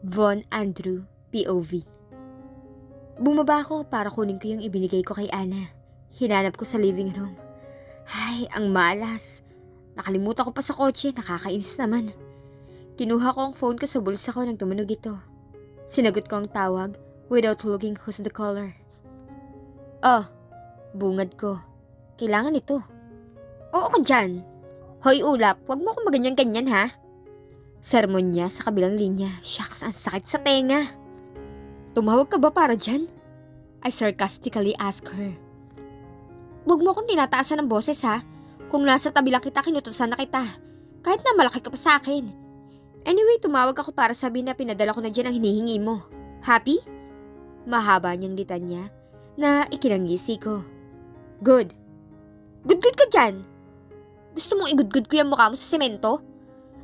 Von Andrew, POV. Bumaba ako para kunin ko yung ibinigay ko kay Ana. Hinanap ko sa living room. Ay, ang malas. Nakalimutan ko pa sa kotse, nakakainis naman. Kinuha ko ang phone ko sa bulsa ko nang tumunog ito. Sinagot ko ang tawag without looking who's the caller. Oh, bungad ko. Kailangan ito. Oo ka dyan. Hoy ulap, wag mo akong maganyan-ganyan ha. Sermon niya sa kabilang linya. Shucks, ang sakit sa tenga. Tumawag ka ba para dyan? I sarcastically asked her. Huwag mo akong tinataasan ng boses ha. Kung nasa tabi lang kita, kinutusan na kita. Kahit na malaki ka pa sa akin. Anyway, tumawag ako para sabihin na pinadala ko na dyan ang hinihingi mo. Happy? Mahaba niyang litanya na ikinangisi ko. Good. Good ka dyan. Gusto mong igudgud ko yung mukha mo sa semento?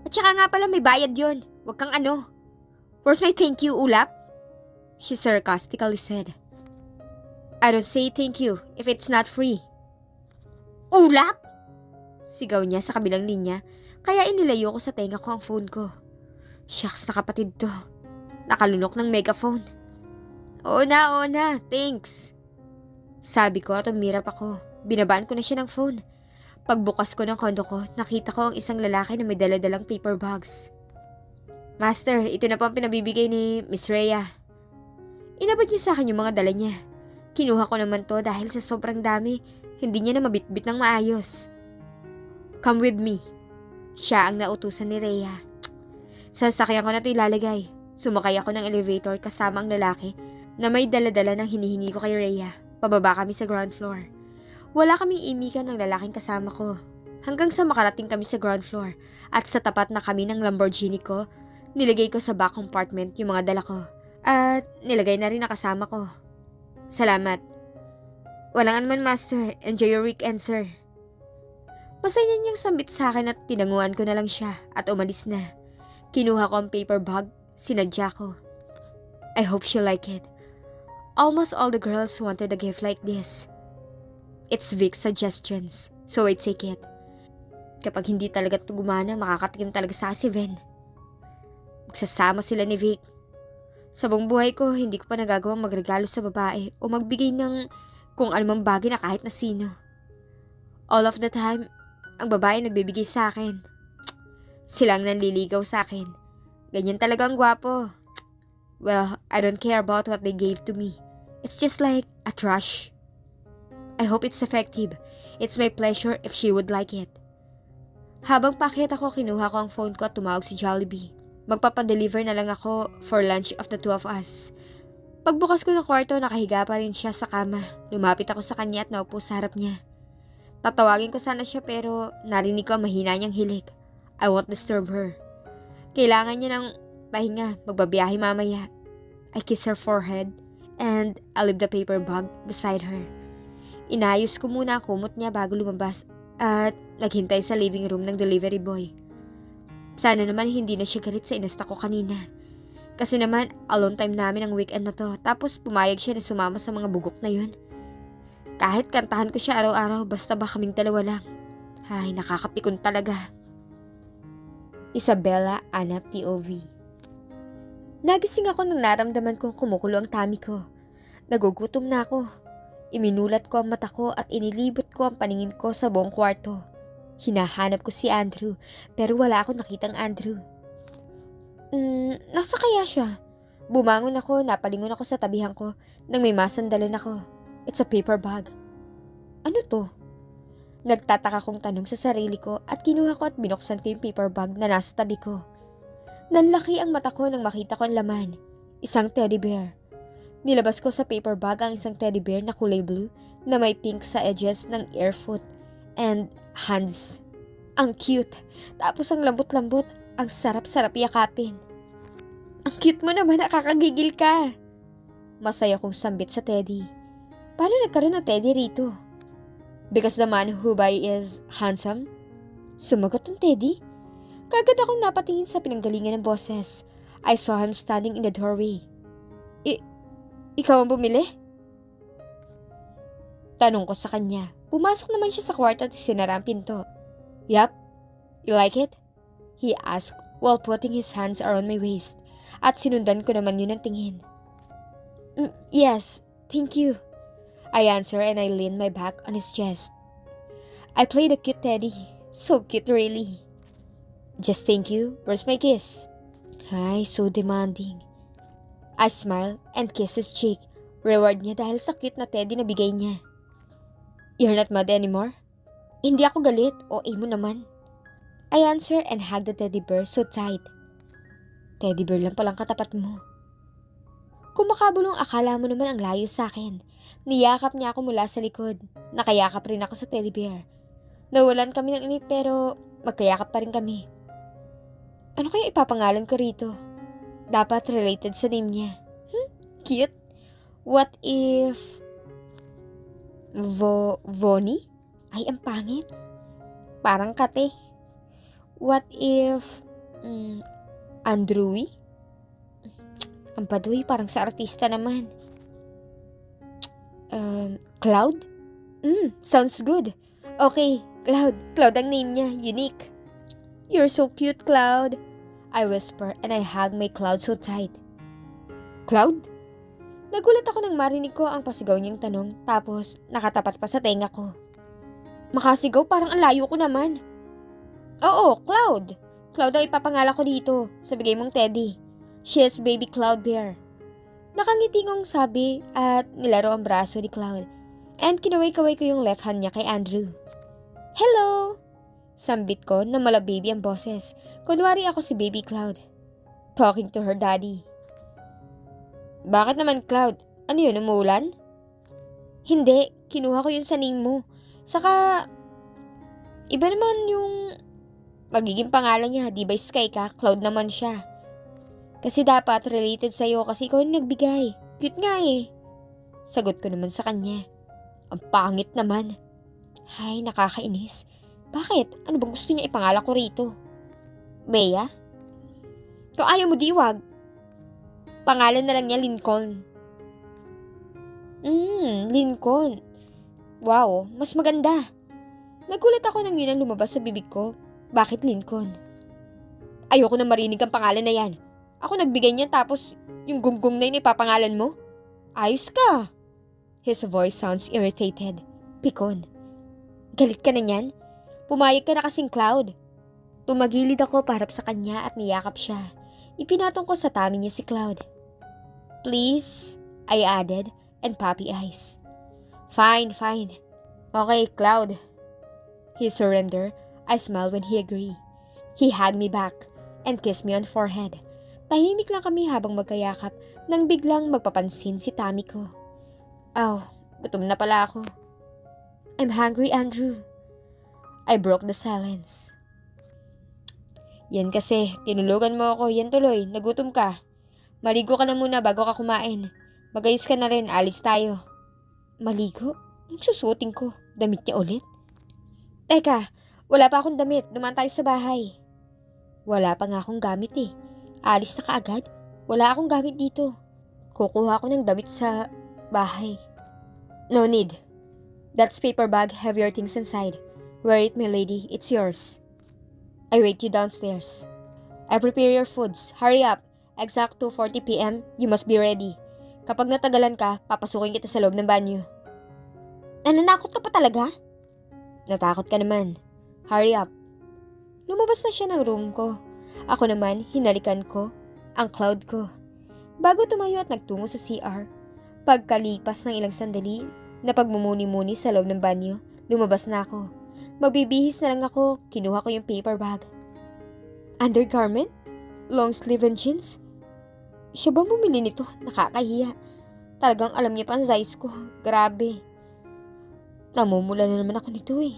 At saka nga pala may bayad yon. Huwag kang ano. Where's my thank you, ulap? She sarcastically said. I don't say thank you if it's not free. Ulap? Sigaw niya sa kabilang linya, kaya inilayo ko sa tenga ko ang phone ko. Shucks na kapatid to. Nakalunok ng megaphone. Oo na, thanks. Sabi ko at umirap ako. Binabaan ko na siya ng phone. Pagbukas ko ng kondo ko, nakita ko ang isang lalaki na may daladalang paper bags. Master, ito na po ang pinabibigay ni Miss Rhea. Inabot niya sa akin yung mga dala niya. Kinuha ko naman to dahil sa sobrang dami, hindi niya na mabitbit ng maayos. Come with me. Siya ang nautusan ni Rhea. Sasakyan ko na ito ilalagay. Sumakay ako ng elevator kasama ang lalaki na may daladala ng hinihingi ko kay Rhea. Pababa kami sa ground floor. Wala kaming imikan ng lalaking kasama ko. Hanggang sa makarating kami sa ground floor at sa tapat na kami ng Lamborghini ko, nilagay ko sa back compartment yung mga dala ko. At nilagay na rin na kasama ko. Salamat. Walang anuman, Master. Enjoy your weekend, sir. Masaya niyang sambit sa akin at tinanguan ko na lang siya at umalis na. Kinuha ko ang paper bag, sinadya ko. I hope she'll like it. Almost all the girls wanted a gift like this. It's Vic's suggestions, so I take it. Kapag hindi talaga ito gumana, makakatikim talaga sa si Ven. Magsasama sila ni Vic. Sa buong buhay ko, hindi ko pa nagagawang magregalo sa babae o magbigay ng kung anumang bagay na kahit na sino. All of the time, ang babae nagbibigay sa akin. Silang nanliligaw sa akin. Ganyan talaga ang gwapo. Well, I don't care about what they gave to me. It's just like a trash. I hope it's effective. It's my pleasure if she would like it. Habang paakyat ako, kinuha ko ang phone ko at tumawag si Jollibee. Magpapadeliver na lang ako for lunch of the two of us. Pagbukas ko ng kwarto, nakahiga pa rin siya sa kama. Lumapit ako sa kanya at naupo sa harap niya. Tatawagin ko sana siya pero narinig ko ang mahina niyang hilik. I won't disturb her. Kailangan niya ng pahinga, magbabiyahe mamaya. I kiss her forehead and I leave the paper bag beside her. Inayos ko muna ang kumot niya bago lumabas at naghintay sa living room ng delivery boy. Sana naman hindi na siya galit sa inasta ko kanina. Kasi naman, alone time namin ang weekend na to, tapos pumayag siya na sumama sa mga bugok na yun. Kahit kantahan ko siya araw-araw, basta ba kaming dalawa lang. Ay, nakakapikon talaga. Isabella, Ana, POV. Nagising ako nang naramdaman kong kumukulo ang tummy ko. Nagugutom na ako. Iminulat ko ang mata ko at inilibot ko ang paningin ko sa buong kwarto. Hinahanap ko si Andrew, pero wala akong nakitang Andrew. Nasa kaya siya? Bumangon ako, napalingon ako sa tabihan ko nang may masandalan ako. It's a paper bag. Ano to? Nagtataka kong tanong sa sarili ko at kinuha ko at binuksan ko yung paper bag na nasa tabi ko. Nanlaki ang mata ko nang makita ko ang laman. Isang teddy bear. Nilabas ko sa paper bag ang isang teddy bear na kulay blue na may pink sa edges ng ear, foot, and hands. Ang cute. Tapos ang lambot-lambot, ang sarap-sarap yakapin. Ang cute mo naman, nakakagigil ka. Masaya kong sambit sa teddy. Paano nagkaroon ng teddy rito? Because the man who buy is handsome? Sumagot ang teddy. Kagad akong napatingin sa pinanggalingan ng boses. I saw him standing in the doorway. Ikaw ang bumili? Tanong ko sa kanya. Pumasok naman siya sa kwarto at sinara ang pinto. Yup. You like it? He asked while putting his hands around my waist. at sinundan ko naman yun ng tingin. Yes, thank you. I answer and I lean my back on his chest. I played a cute teddy. So cute really. Just thank you. Where's my kiss? Ay, so demanding. I smile and kiss his cheek. Reward niya dahil sa cute na teddy na bigay niya. You're not mad anymore? Hindi ako galit. O mo naman. I answer and hug the teddy bear so tight. Teddy bear lang palang katapat mo. Kung makabulong akala mo naman ang layo sa akin. Niyakap niya ako mula sa likod. Nakayakap rin ako sa teddy bear. Nawalan kami ng imik pero magkayakap pa rin kami. Ano kaya ipapangalan ko rito? Dapat related sa name niya. Cute. What if... Vonnie? Ay, ang pangit. Parang kate. What if... Andrewy? Ang paduy, parang sa artista naman. Cloud? Sounds good. Okay, Cloud. Cloud ang name niya. Unique. You're so cute, Cloud. I whisper and I hug my Cloud so tight. Cloud? Nagulat ako nang marinig ko ang pasigaw niyang tanong tapos nakatapat pa sa tenga ko. Makasigaw parang ang layo ko naman. Oo, Cloud. Cloud ang ipapangala ko dito sa bigay mong teddy. She is baby Cloud Bear. Nakangiti kong sabi at nilaro ang braso ni Cloud. And kinaway-kaway ko yung left hand niya kay Andrew. Hello! Sambit ko na mala baby ang boses. Kunwari ako si baby Cloud. Talking to her daddy. Bakit naman Cloud? Ano yun, umuulan? Hindi, kinuha ko yun sa name mo. Saka, iba naman yung magiging pangalan niya, di ba Sky ka? Cloud naman siya. Kasi dapat related sa'yo kasi ikaw yung nagbigay. Cute nga eh. Sagot ko naman sa kanya. Ang pangit naman. Ay, nakakainis. Bakit? Ano bang gusto niya ipangala ko rito? Bea? Kung ayaw mo diwag. Pangalan na lang niya Lincoln. Lincoln. Wow, mas maganda. Nagulat ako nang yun ang lumabas sa bibig ko. Bakit Lincoln? Ayoko na marinig ang pangalan na yan. Ako nagbigay niyan tapos yung gunggong na yun ipapangalan mo? Ayos ka. His voice sounds irritated. Pikon. Galit ka na niyan? Pumayag ka na kasing Cloud. Tumagilid ako paharap sa kanya at niyakap siya. Ipinatong ko sa tummy niya si Cloud. Please, I added, and puppy eyes. Fine. Okay, Cloud. He surrendered. I smiled when he agreed. He hugged me back and kissed me on forehead. Tahimik lang kami habang magkayakap nang biglang magpapansin si Tommy ko. Gutom na pala ako. I'm hungry, Andrew. I broke the silence. Yan kasi, tinulugan mo ako, yan tuloy, nagutom ka. Maligo ka na muna bago ka kumain. Magayos ka na rin, alis tayo. Maligo? Ang susuotin ko, damit niya ulit. Teka, wala pa akong damit, dumaan tayo sa bahay. Wala pa nga akong gamit eh. Alis na kaagad, wala akong gamit dito. Kukuha ko ng damit sa bahay. No need. That's paper bag, have your things inside. Wear it, my lady, it's yours. I wait you downstairs. I prepare your foods. Hurry up. Exact 2:40 p.m., you must be ready. Kapag natagalan ka, papasukin kita sa loob ng banyo. Nananakot ka pa talaga? Natakot ka naman. Hurry up. Lumabas na siya ng room ko. Ako naman, hinalikan ko ang Cloud ko. Bago tumayo at nagtungo sa CR, pagkalipas ng ilang sandali na pagmumuni-muni sa loob ng banyo, lumabas na ako. Magbibihis na lang ako, kinuha ko yung paper bag. Undergarment? Long sleeve and jeans? Siya ba bumili nito? Nakakahiya. Talagang alam niya pa ang size ko. Grabe. Namumula na naman ako nito eh.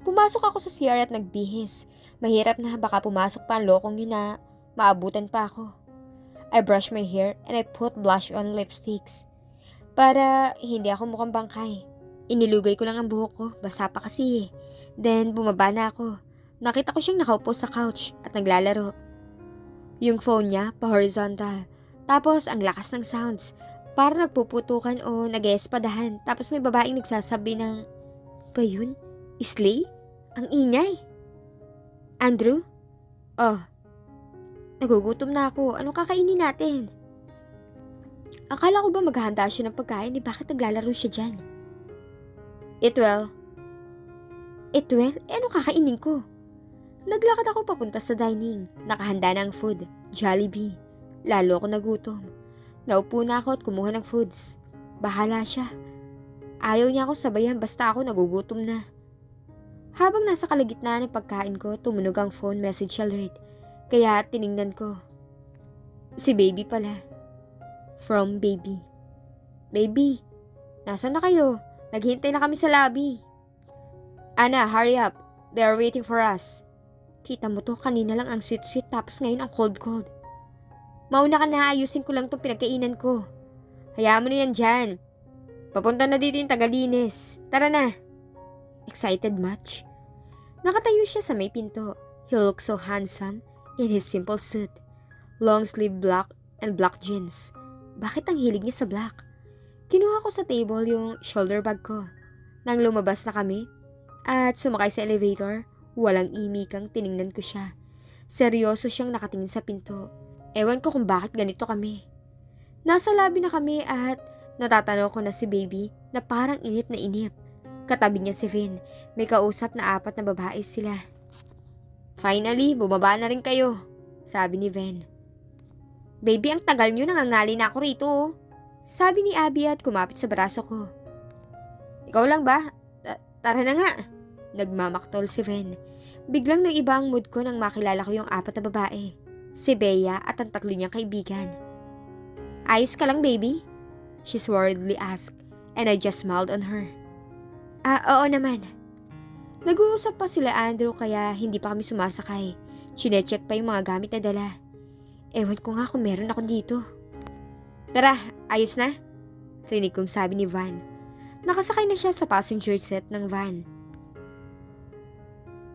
Pumasok ako sa CR at nagbihis. Mahirap na baka pumasok pa ang lokong yun na maabutan pa ako. I brush my hair and I put blush on lipsticks. Para hindi ako mukhang bangkay. Inilugay ko lang ang buhok ko, basa pa kasi eh. Then bumaba na ako. Nakita ko siyang nakaupo sa couch at naglalaro. Yung phone niya pa-horizontal. Tapos ang lakas ng sounds. Para nagpuputukan o nag-espadahan. Tapos may babaeng nagsasabi ng, ba yun? Slay? Ang ingay. Andrew? Oh. Nagugutom na ako. Anong kakainin natin? Akala ko ba maghahanda siya ng pagkain? Bakit naglalaro siya dyan? Eat well. Eat well? Anong kakainin ko? Naglakad ako papunta sa dining. Nakahanda na ang food. Jollibee. Lalo ako nagutom. Naupo na ako at kumuha ng foods. Bahala siya. Ayaw niya ako sabayan basta ako nagugutom na. Habang nasa kalagitnaan ng pagkain ko, tumunog ang phone message alert. Kaya tiningnan ko. Si baby pala. From baby. Baby, nasaan na kayo? Naghihintay na kami sa lobby. Ana, hurry up. They are waiting for us. Kita mo to, kanina lang ang sweet-sweet tapos ngayon ang cold-cold. Mauna ka na, ayusin ko lang tong pinagkainan ko. Hayaan mo na yan dyan. Papunta na dito yung tagalinis. Tara na. Excited much? Nakatayo siya sa may pinto. He looks so handsome in his simple suit. Long sleeve black and black jeans. Bakit ang hilig niya sa black? Kinuha ko sa table yung shoulder bag ko. Nang lumabas na kami at sumakay sa elevator, walang imikang tiningnan ko siya. Seryoso siyang nakatingin sa pinto. Ewan ko kung bakit ganito kami. Nasa lobby na kami at natatanaw ko na si baby na parang inip na inip. Katabi niya si Vin. May kausap na 4 na babae sila. Finally, bumaba na rin kayo, sabi ni Vin. Baby, ang tagal niyo, nangangali na ako rito. Sabi ni Abby at kumapit sa braso ko. Ikaw lang ba? Tara na nga. Nagmamaktol si Vin. Biglang nag-iba ang mood ko nang makilala ko yung 4 na babae. Si Bea at ang 3 niyang kaibigan. Ayos ka lang, baby? She worriedly asked, and I just smiled on her. Oo naman. Nag-uusap pa sila Andrew kaya hindi pa kami sumasakay. Chinecheck pa yung mga gamit na dala. Ewan ko nga kung meron ako dito. Tara, ayos na? Rinig kong sabi ni Van. Nakasakay na siya sa passenger seat ng van.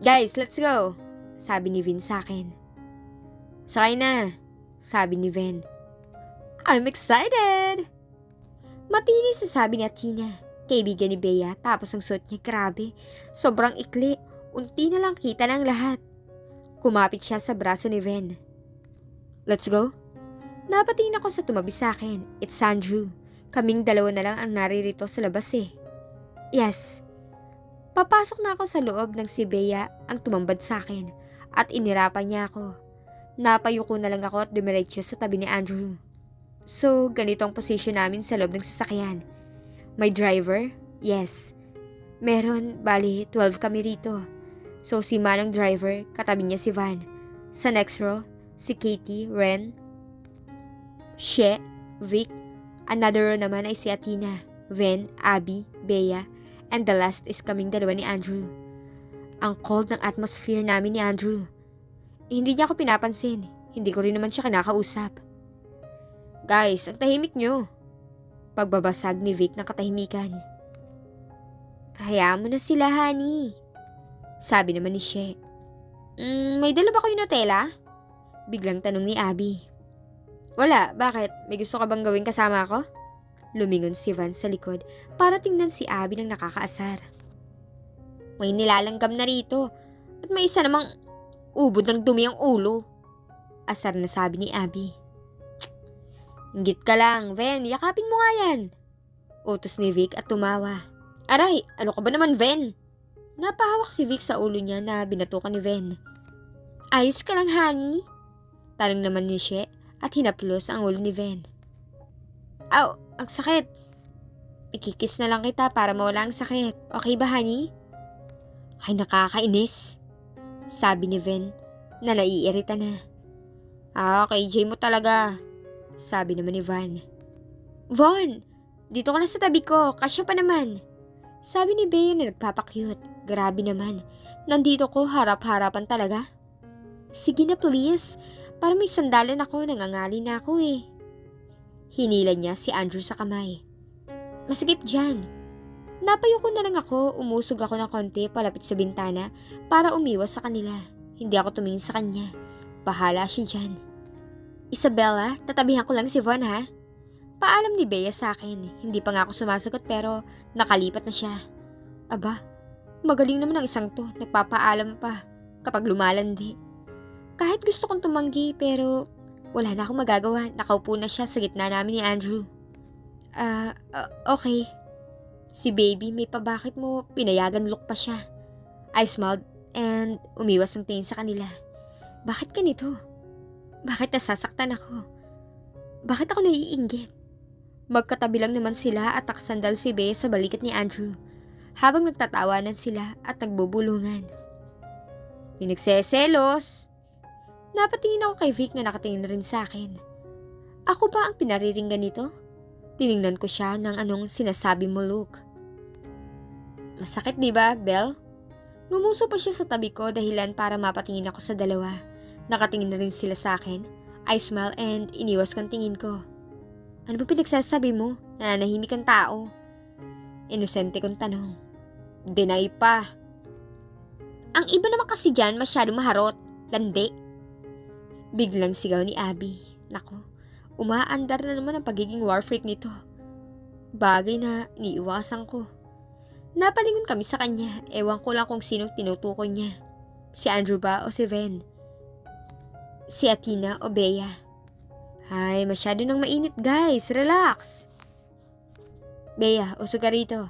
Guys, let's go, sabi ni Vin sa akin. Sakay na, sabi ni Vin. I'm excited! Matinis na sabi ni Athena, kaibigan ni Bea, tapos ang suot niya grabe. Sobrang ikli, unti na lang kita ng lahat. Kumapit siya sa braso ni Vin. Let's go? Napatingin ako sa tumabi sa akin. It's Andrew. Kaming 2 na lang ang naririto sa labas eh. Yes. Papasok na ako sa loob ng si Bea ang tumambad sa akin at inirapan niya ako. Napayuko na lang ako at dumiretso sa tabi ni Andrew. So, ganito ang position namin sa loob ng sasakyan. May driver? Yes. Meron, bali, 12 kami rito. So, si Manang driver, katabi niya si Van. Sa next row, si Katie, Ren, She, Vic. Another row naman ay si Athena, Ven, Abby, Bea, and the last is kaming 2 ni Andrew. Ang cold ng atmosphere namin ni Andrew. Hindi niya ako pinapansin. Hindi ko rin naman siya kinakausap. Guys, ang tahimik nyo. Pagbabasag ni Vic ng katahimikan. Hayaan mo na sila, honey. Sabi naman ni She. May dala ba kayo na tela? Biglang tanong ni Abby. Wala, bakit? May gusto ka bang gawin kasama ako? Lumingon si Van sa likod para tingnan si Abby ng nakakaasar. May nilalanggam na rito at may isa namang ubod ng dumi ang ulo. Asar na sabi ni Abby. Inggit ka lang, Ven, yakapin mo nga yan. Utos ni Vic at tumawa. Aray, ano ka ba naman, Ven? Napahawak si Vic sa ulo niya na binatukan ni Ven. Ayos ka lang, honey? Tanong naman ni She at hinaplos ang ulo ni Ven. Aw, ang sakit. Ikikis na lang kita para mawala ang sakit. Okay ba, honey? Ay, nakakainis. Sabi ni Ven na naiirita na. Okay, Jay mo talaga. Sabi naman ni Van. Von, dito ka na sa tabi ko. Kasya pa naman. Sabi ni Bea na nagpapakyut. Grabe naman. Nandito ko harap-harapan talaga. Sige na please. Para may sandalan ako, nangangali na ako eh. Hinila niya si Andrew sa kamay. Masigip dyan. Napayo ko na lang ako, umusog ako ng konti palapit sa bintana para umiwas sa kanila. Hindi ako tumingin sa kanya. Bahala siya dyan. Isabella, tatabihan ko lang si Von ha. Paalam ni Bea sa akin. Hindi pa nga ako sumasagot pero nakalipat na siya. Aba, magaling naman ang isang to. Nagpapaalam pa kapag lumalandi. Kahit gusto kong tumanggi pero wala na akong magagawa. Nakaupo na siya sa gitna namin ni Andrew. Okay. Si baby, may pabakit mo pinayagan look pa siya. I smiled and umiwas ang tingin sa kanila. Bakit ganito? Bakit nasasaktan ako? Bakit ako naiinggit? Magkatabi lang naman sila at nakasandal si Bea sa balikat ni Andrew habang nagtatawanan sila at nagbubulungan. Pinagseselos. Napatingin ako kay Vic na nakatingin rin sa akin. Ako ba ang pinariringgan nito? Tiningnan ko siya ng anong sinasabi mo, Luke. Masakit di ba, Belle? Ngumuso pa siya sa tabi ko dahilan para mapatingin ako sa dalawa. Nakatingin na rin sila sa akin. I smile and iniwas kong tingin ko. Ano ba pinagsasabi mo? Nananahimik ang tao. Inosente kong tanong. Deny pa. Ang iba naman kasi dyan masyado maharot. Landi. Biglang sigaw ni Abby. Nako, umaandar na naman ang pagiging war freak nito. Bagay na iniiwasan ko. Napalingon kami sa kanya. Ewan ko lang kung sinong tinutukoy niya. Si Andrew ba o si Ven? Si Athena o Bea? Ay, masyado nang mainit guys. Relax. Bea, usog ka rito.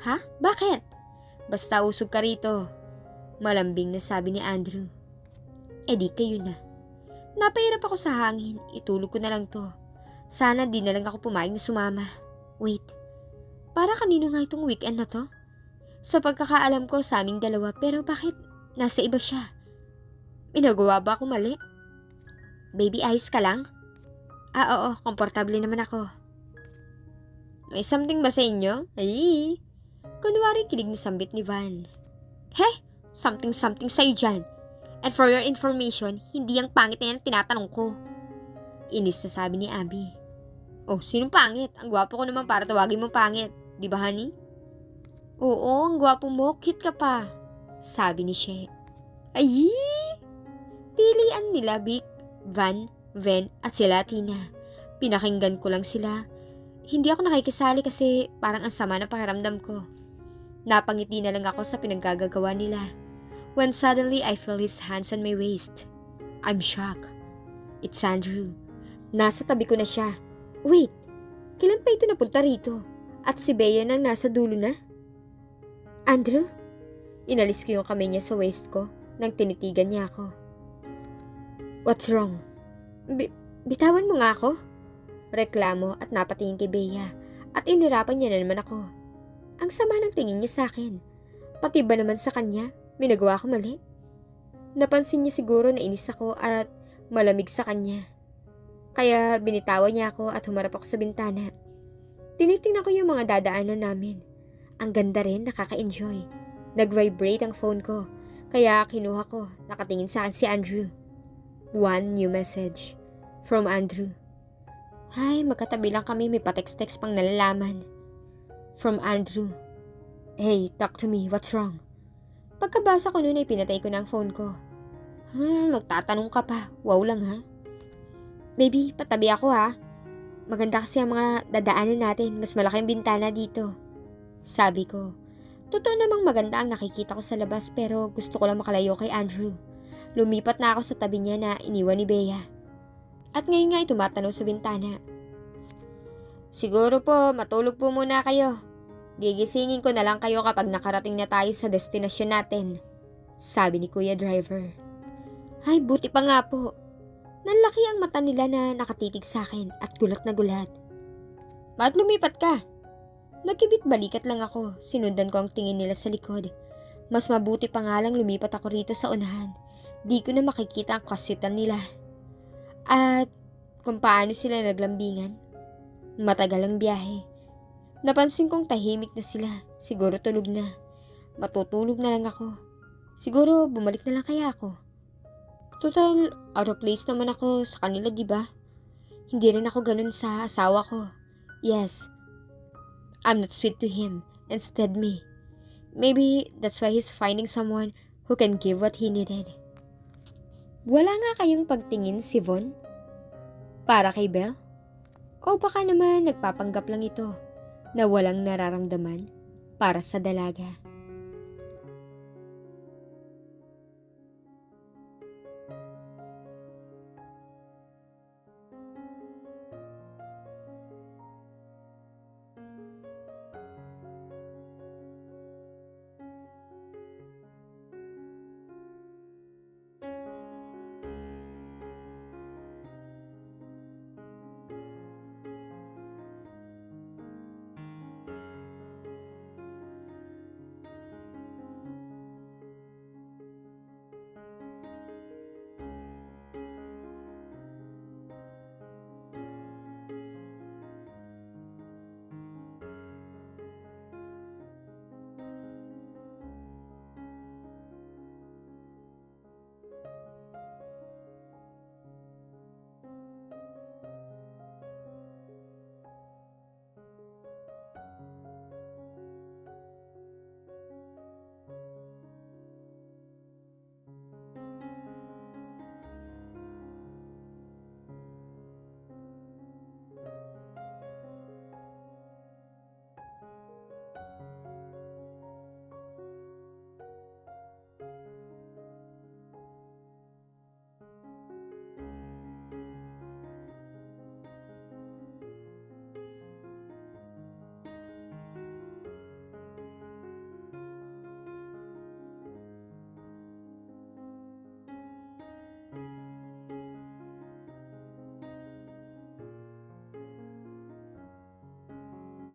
Ha? Bakit? Basta usog ka rito. Malambing na sabi ni Andrew. Di kayo na. Napahirap ako sa hangin. Itulog ko na lang to. Sana di na lang ako pumayag na sumama. Wait. Para kanino nga itong weekend na to? Sa pagkakaalam ko sa aming dalawa, pero bakit nasa iba siya? Inagawa ba ako mali? Baby, ayos ka lang? Oo, komportable naman ako. May something ba sa inyo? Ay, kunwari kilig na sambit ni Van. Hey, something sa'yo dyan. And for your information, hindi yung pangit na yan tinatanong ko. Inis na sabi ni Abby. Oh, sinong pangit? Ang gwapo ko naman para tawagin mo pangit. Di ba, honey? Oo, ang gwapo mo. Cute ka pa. Sabi ni Shea. Ay! Pilian nila Vic, Van, Ven at sila Tina. Pinakinggan ko lang sila. Hindi ako nakikisali kasi parang ang sama na pakiramdam ko. Napangiti na lang ako sa pinaggagawa nila. When suddenly I feel his hands on my waist. I'm shocked. It's Andrew. Nasa tabi ko na siya. Wait, kailan pa ito napunta rito? At si Bea nang nasa dulo na? Andrew? Inalis ko yung kamay niya sa waist ko nang tinitigan niya ako. What's wrong? Bitawan mo nga ako? Reklamo at napatingin kay Bea at inirapan niya na naman ako. Ang sama ng tingin niya sa akin. Pati ba naman sa kanya, may nagawa ko mali? Napansin niya siguro na inis ako at malamig sa kanya. Kaya binitawan niya ako at humarap ako sa bintana. Tinitingnan ko yung mga dadaanan namin. Ang ganda rin, nakaka-enjoy. Nag-vibrate ang phone ko, kaya kinuha ko. Nakatingin sa akin si Andrew. One new message. From Andrew. Ay, magkatabi lang kami, may pa-text-text pang nalalaman. From Andrew. Hey, talk to me, what's wrong? Pagkabasa ko noon ay pinatay ko na ang phone ko. Magtatanong ka pa, wow lang ha? Baby, patabi ako ha. Maganda kasi ang mga dadaanan natin, mas malaking bintana dito. Sabi ko, totoo namang maganda ang nakikita ko sa labas pero gusto ko lang makalayo kay Andrew. Lumipat na ako sa tabi niya na iniwan ni Bea. At ngayon nga ay tumatanaw sa bintana. Siguro po, matulog po muna kayo. Gigisingin ko na lang kayo kapag nakarating na tayo sa destinasyon natin. Sabi ni Kuya Driver. Ay, buti pa nga po. Nanlaki ang mata nila na nakatitig sa akin at gulat na gulat. Bakit lumipat ka? Nagkibit balikat lang ako, sinundan ko ang tingin nila sa likod. Mas mabuti pa nga lang lumipat ako rito sa unahan. Di ko na makikita ang kasitan nila. At kung paano sila naglambingan. Matagal ang biyahe. Napansin kong tahimik na sila, siguro tulog na. Matutulog na lang ako. Siguro bumalik na lang kaya ako. Total, out of place naman ako sa kanila, di ba? Hindi rin ako ganun sa asawa ko. Yes. I'm not sweet to him, instead me. Maybe that's why he's finding someone who can give what he needed. Wala nga kayong pagtingin si Von? Para kay Belle? O baka naman nagpapanggap lang ito na walang nararamdaman para sa dalaga.